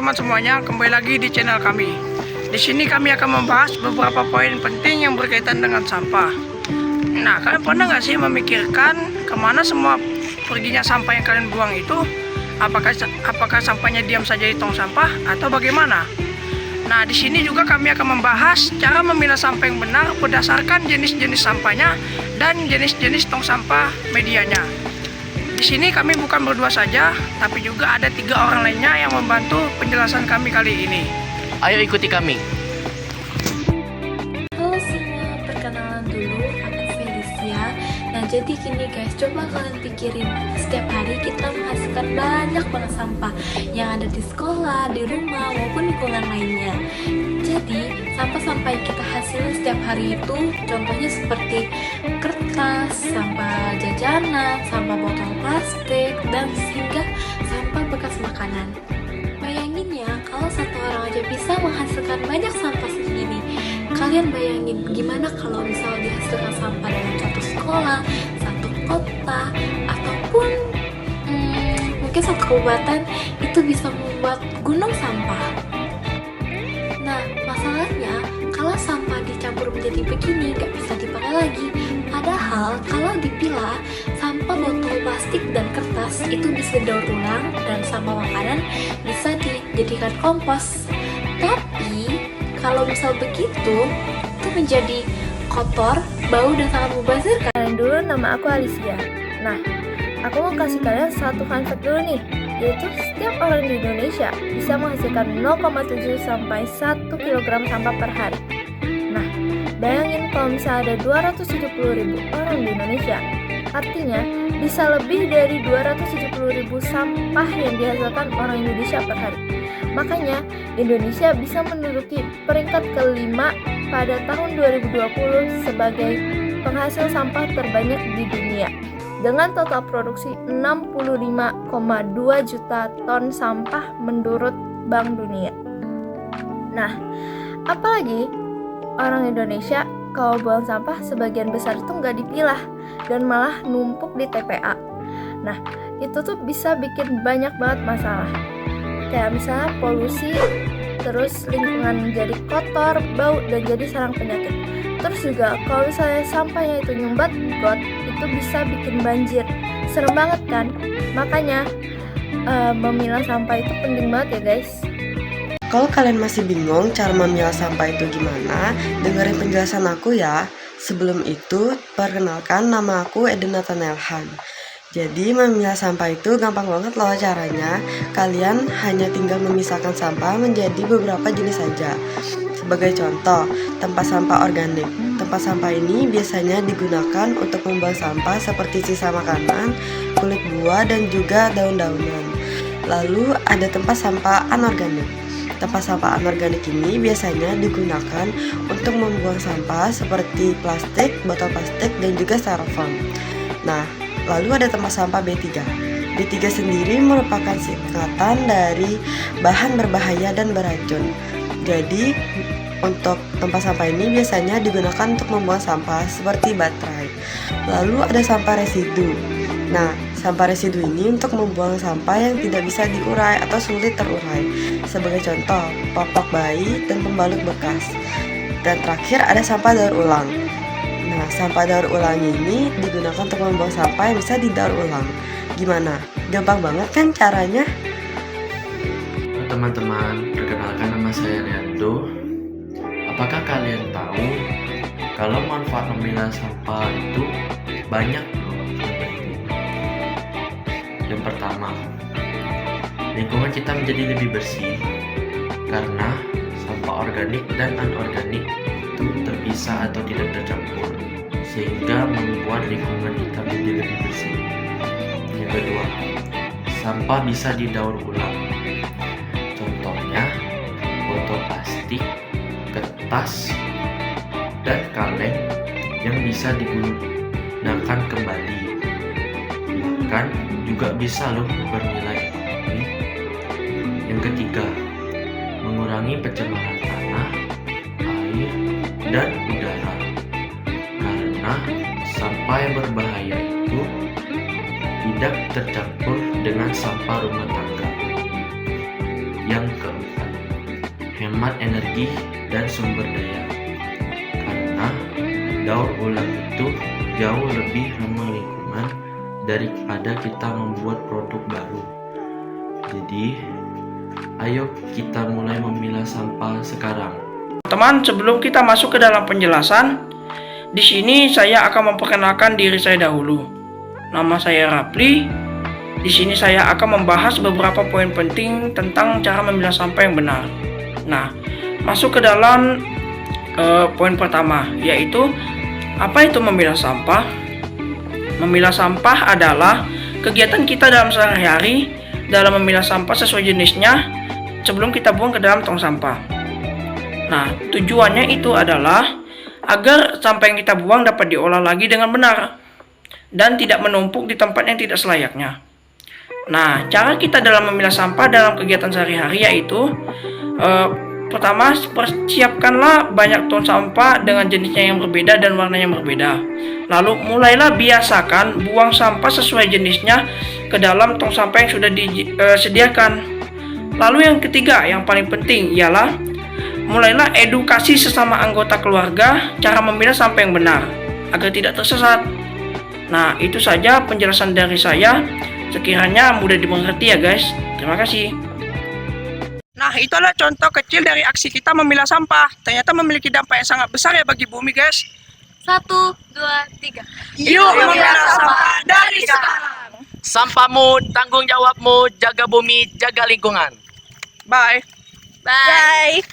teman-teman semuanya, kembali lagi di channel kami. Di sini kami akan membahas beberapa poin penting yang berkaitan dengan sampah. Nah, kalian pernah nggak sih memikirkan kemana semua perginya sampah yang kalian buang itu? Apakah sampahnya diam saja di tong sampah atau bagaimana? Nah, di sini juga kami akan membahas cara memilah sampah yang benar berdasarkan jenis-jenis sampahnya dan jenis-jenis tong sampah medianya. Di sini kami bukan berdua saja, tapi juga ada 3 orang lainnya yang membantu penjelasan kami kali ini. Ayo ikuti kami. Halo semua, perkenalan dulu, aku Felicia. Nah jadi gini guys, coba kalian pikirin, setiap hari kita menghasilkan banyak banget sampah yang ada di sekolah, di rumah, maupun lingkungan lainnya. Jadi sampah-sampah yang kita hasilkan setiap hari itu contohnya seperti kertas, sampah jajanan, sampah botol plastik, dan hingga sampah bekas makanan. Bayangin ya, kalau satu orang aja bisa menghasilkan banyak sampah segini. Kalian bayangin gimana kalau misalnya dihasilkan sampah dalam satu sekolah, satu kota, ataupun mungkin satu kabupaten, itu bisa membuat gunung sampah. Nah, masalahnya kalau sampah dicampur menjadi begini gak bisa dipakai lagi. Padahal kalau dipilah, sampah botol plastik dan kertas itu bisa didaur ulang dan sampah makanan bisa dijadikan kompos. Tapi kalau misal begitu, itu menjadi kotor, bau, dan sangat mubazir kan? Kalian dulu, nama aku Alicia. Nah, aku mau kasih kalian satu fun fact dulu nih, yaitu setiap orang di Indonesia bisa menghasilkan 0,7 sampai 1 kg sampah per hari. Nah, bayangin kalau misalnya ada 270.000 orang di Indonesia, artinya bisa lebih dari 270.000 sampah yang dihasilkan orang Indonesia per hari. Makanya, Indonesia bisa menduduki peringkat kelima pada tahun 2020 sebagai penghasil sampah terbanyak di dunia, dengan total produksi 65,2 juta ton sampah menurut Bank Dunia. Nah, apalagi orang Indonesia kalau buang sampah sebagian besar itu nggak dipilah dan malah numpuk di TPA. Nah, itu tuh bisa bikin banyak banget masalah. Kayak misalnya polusi, terus lingkungan menjadi kotor, bau, dan jadi sarang penyakit. Terus juga kalau misalnya sampahnya itu nyumbat got, itu bisa bikin banjir. Serem banget kan? Makanya memilah sampah itu penting banget ya guys. Kalau kalian masih bingung cara memilah sampah itu gimana, dengerin penjelasan aku ya. Sebelum itu, perkenalkan, nama aku Eden Nathanielhan. Jadi memilah sampah itu gampang banget loh caranya. Kalian hanya tinggal memisahkan sampah menjadi beberapa jenis saja. Sebagai contoh, tempat sampah organik. Tempat sampah ini biasanya digunakan untuk membuang sampah seperti sisa makanan, kulit buah, dan juga daun-daunan. Lalu ada tempat sampah anorganik. Tempat sampah anorganik ini biasanya digunakan untuk membuang sampah seperti plastik, botol plastik, dan juga styrofoam. Nah, lalu ada tempat sampah B3. B3 sendiri merupakan singkatan dari bahan berbahaya dan beracun. Jadi, untuk tempat sampah ini biasanya digunakan untuk membuang sampah seperti baterai. Lalu ada sampah residu. Nah, sampah residu ini untuk membuang sampah yang tidak bisa diurai atau sulit terurai. Sebagai contoh, popok bayi dan pembalut bekas. Dan terakhir ada sampah daur ulang. Nah, sampah daur ulang ini digunakan untuk membuang sampah yang bisa didaur ulang. Gimana? Gampang banget kan caranya? Teman-teman, perkenalkan, nama saya Leandro. Apakah kalian tahu kalau manfaat memilah sampah itu banyak loh? Yang pertama, lingkungan kita menjadi lebih bersih karena sampah organik dan anorganik itu terpisah atau tidak tercampur, sehingga membuat lingkungan kita menjadi lebih bersih. Yang kedua, sampah bisa didaur ulang. Contohnya, botol plastik, kertas, dan kaleng yang bisa digunakan kembali. Bahkan juga bisa loh bernilai ekonomi. Yang ketiga, mengurangi pencemaran tanah, air, dan udara. Karena sampah yang berbahaya itu tidak tercampur dengan sampah rumah tangga. yang keempat, hemat energi dan sumber daya. Karena daur ulang itu jauh lebih ramah lingkungan daripada kita membuat produk baru. Jadi, ayo kita mulai memilah sampah sekarang. Teman, sebelum kita masuk ke dalam penjelasan, di sini saya akan memperkenalkan diri saya dahulu. Nama saya Rapli. Di sini saya akan membahas beberapa poin penting tentang cara memilah sampah yang benar. Nah, masuk ke dalam poin pertama, yaitu apa itu memilah sampah? Memilah sampah adalah kegiatan kita dalam sehari-hari dalam memilah sampah sesuai jenisnya sebelum kita buang ke dalam tong sampah. Nah, tujuannya itu adalah agar sampah yang kita buang dapat diolah lagi dengan benar dan tidak menumpuk di tempat yang tidak selayaknya. Nah, cara kita dalam memilah sampah dalam kegiatan sehari-hari yaitu pertama, persiapkanlah banyak ton sampah dengan jenisnya yang berbeda dan warnanya yang berbeda. Lalu mulailah biasakan buang sampah sesuai jenisnya ke dalam tong sampah yang sudah disediakan. Lalu yang ketiga, yang paling penting ialah mulailah edukasi sesama anggota keluarga cara memilah sampah yang benar agar tidak tersesat. Nah, itu saja penjelasan dari saya. Sekiranya mudah dimengerti ya guys. Terima kasih. Nah, itulah contoh kecil dari aksi kita memilah sampah. Ternyata memiliki dampak yang sangat besar ya bagi bumi guys. 1, 2, 3. Yuk memilah sampah dari sekarang. Sampahmu, tanggung jawabmu, jaga bumi, jaga lingkungan. Bye. Bye.